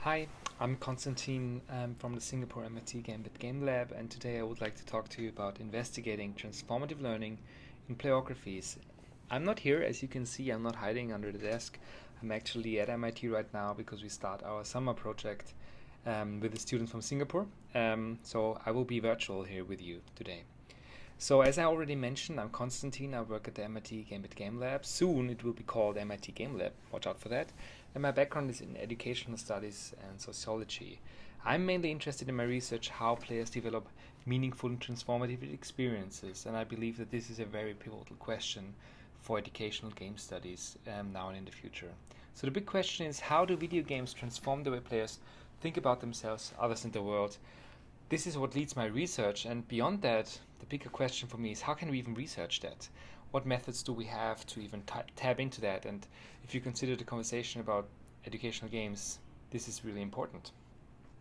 Hi, I'm Konstantin from the Singapore MIT Game Lab, and today I would like to talk to you about investigating transformative learning in playographies. I'm not here, as you can see, I'm not hiding under the desk. I'm actually at MIT right now because we start our summer project with the students from Singapore. So I will be virtual here with you today. So as I already mentioned, I'm Konstantin. I work at the MIT Game Lab. Soon it will be called MIT Game Lab. Watch out for that. And my background is in educational studies and sociology. I'm mainly interested in my research how players develop meaningful and transformative experiences, and I believe that this is a very pivotal question for educational game studies now and in the future. So the big question is, how do video games transform the way players think about themselves, others, and the world? This is what leads my research, and beyond that, the bigger question for me is, how can we even research that? What methods do we have to even tap into that? And if you consider the conversation about educational games, this is really important.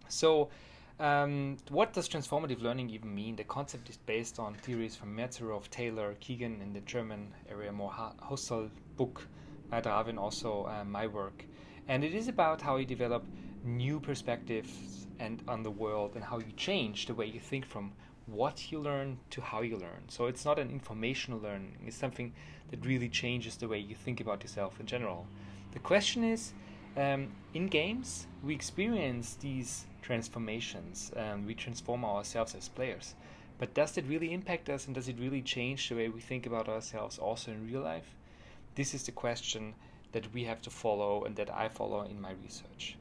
So, what does transformative learning even mean? The concept is based on theories from Methode, Taylor, Keegan in the German area, more Husserl book, by Darwin, also my work. And it is about how you develop new perspectives and on the world, and how you change the way you think from what you learn to how you learn. So it's not an informational learning, it's something that really changes the way you think about yourself in general. The question is, in games, we experience these transformations. We transform ourselves as players. But does it really impact us, and does it really change the way we think about ourselves also in real life? This is the question that we have to follow and that I follow in my research.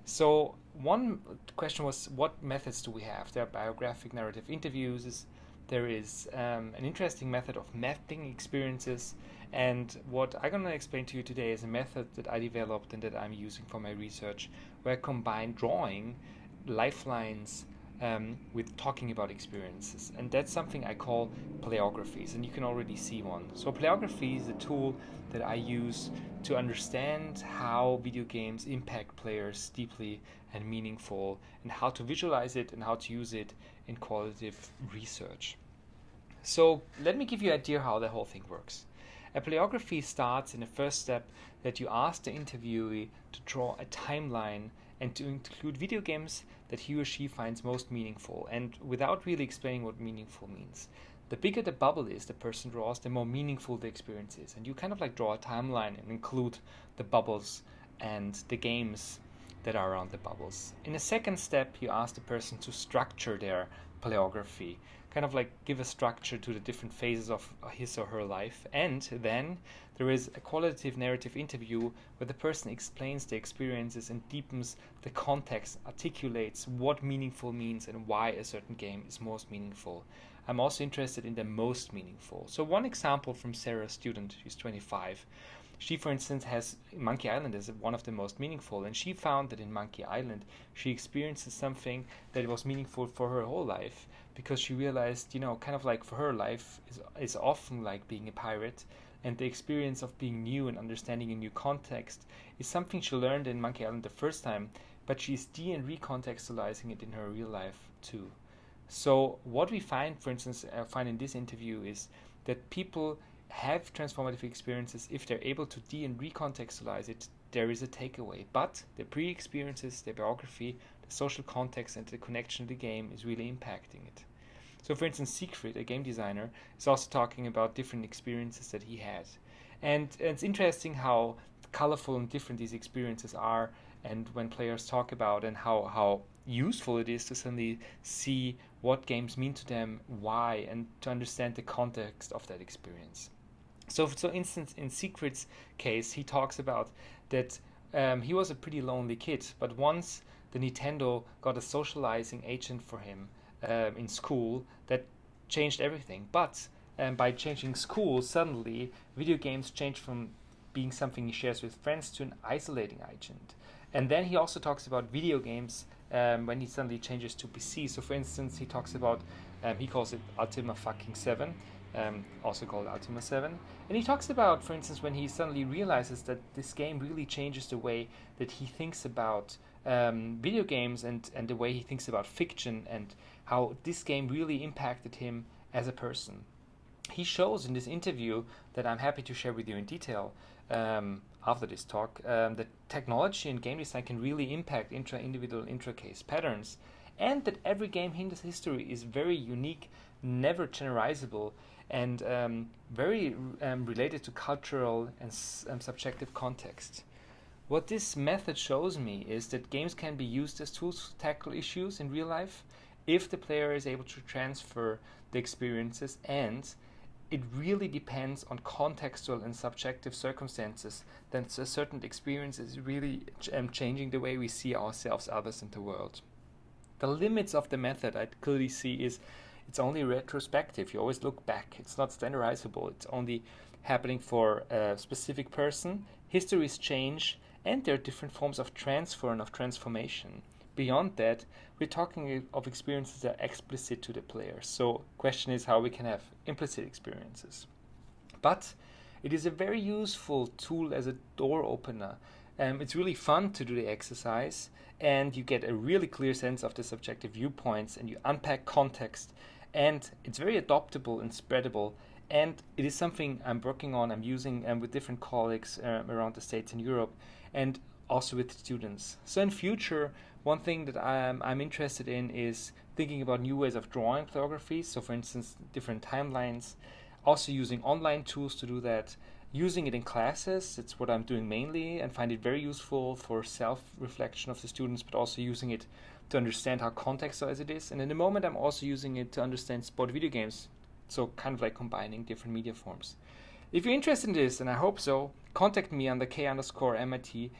So one question was, what methods do we have? There are biographic narrative interviews. There is an interesting method of mapping experiences. And what I'm going to explain to you today is a method that I developed and that I'm using for my research, where I combine drawing, lifelines, with talking about experiences. And that's something I call playographies, and you can already see one. So playography is a tool that I use to understand how video games impact players deeply and meaningful, and how to visualize it and how to use it in qualitative research. So let me give you an idea how the whole thing works. A playography starts in the first step that you ask the interviewee to draw a timeline and to include video games that he or she finds most meaningful, and without really explaining what meaningful means. The bigger the bubble is the person draws, the more meaningful the experience is. And you kind of like draw a timeline and include the bubbles and the games that are around the bubbles. In a second step, you ask the person to structure their playography, kind of like give a structure to the different phases of his or her life. And then there is a qualitative narrative interview where the person explains the experiences and deepens the context, articulates what meaningful means and why a certain game is most meaningful. I'm also interested in the most meaningful. So one example from Sarah's student, she's 25. She, for instance, has Monkey Island as one of the most meaningful, and she found that in Monkey Island she experiences something that was meaningful for her whole life, because she realized, kind of like for her life is often like being a pirate, and the experience of being new and understanding a new context is something she learned in Monkey Island the first time, but she's and recontextualizing it in her real life too. So what we find, for instance, find in this interview is that people have transformative experiences if they're able to and recontextualize it. There is a takeaway, but the pre-experiences, the biography, the social context, and the connection to the game is really impacting it. So, for instance, Siegfried, a game designer, is also talking about different experiences that he had, and it's interesting how colorful and different these experiences are, and when players talk about and how useful it is to suddenly see what games mean to them, why, and to understand the context of that experience. So, for instance, in Siegfried's case, he talks about that he was a pretty lonely kid, but once the Nintendo got a socializing agent for him in school, that changed everything. But by changing school, suddenly video games changed from being something he shares with friends to an isolating agent. And then he also talks about video games when he suddenly changes to PC. So, for instance, he talks about, he calls it Ultima fucking 7, also called Ultima 7. And he talks about, for instance, when he suddenly realizes that this game really changes the way that he thinks about video games, and the way he thinks about fiction, and how this game really impacted him as a person. He shows in this interview that I'm happy to share with you in detail after this talk, that technology and game design can really impact intra-individual, intra-case patterns, and that every game history is very unique, never generalizable, and very related to cultural and subjective context. What this method shows me is that games can be used as tools to tackle issues in real life if the player is able to transfer the experiences, and it really depends on contextual and subjective circumstances. Then a certain experience is really changing the way we see ourselves, others, and the world. The limits of the method I clearly see is it's only retrospective. You always look back. It's not standardizable. It's only happening for a specific person. Histories change, and there are different forms of transfer and of transformation. Beyond that, we're talking of experiences that are explicit to the player. So question is how we can have implicit experiences. But it is a very useful tool as a door opener. It's really fun to do the exercise, and you get a really clear sense of the subjective viewpoints, and you unpack context, and it's very adoptable and spreadable. And it is something I'm working on, I'm using with different colleagues around the States and Europe, and also with students. So in future, one thing that I'm interested in is thinking about new ways of drawing playographies. So for instance, different timelines, also using online tools to do that, using it in classes. It's what I'm doing mainly, and find it very useful for self-reflection of the students, but also using it to understand how contextualized it is. And in the moment, I'm also using it to understand sport video games. So kind of like combining different media forms. If you're interested in this, and I hope so, contact me on the K_MIT_GUT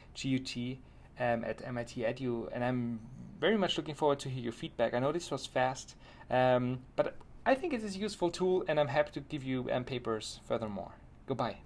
at MIT Edu, and I'm very much looking forward to hear your feedback. I know this was fast, but I think it is a useful tool, and I'm happy to give you papers furthermore. Goodbye.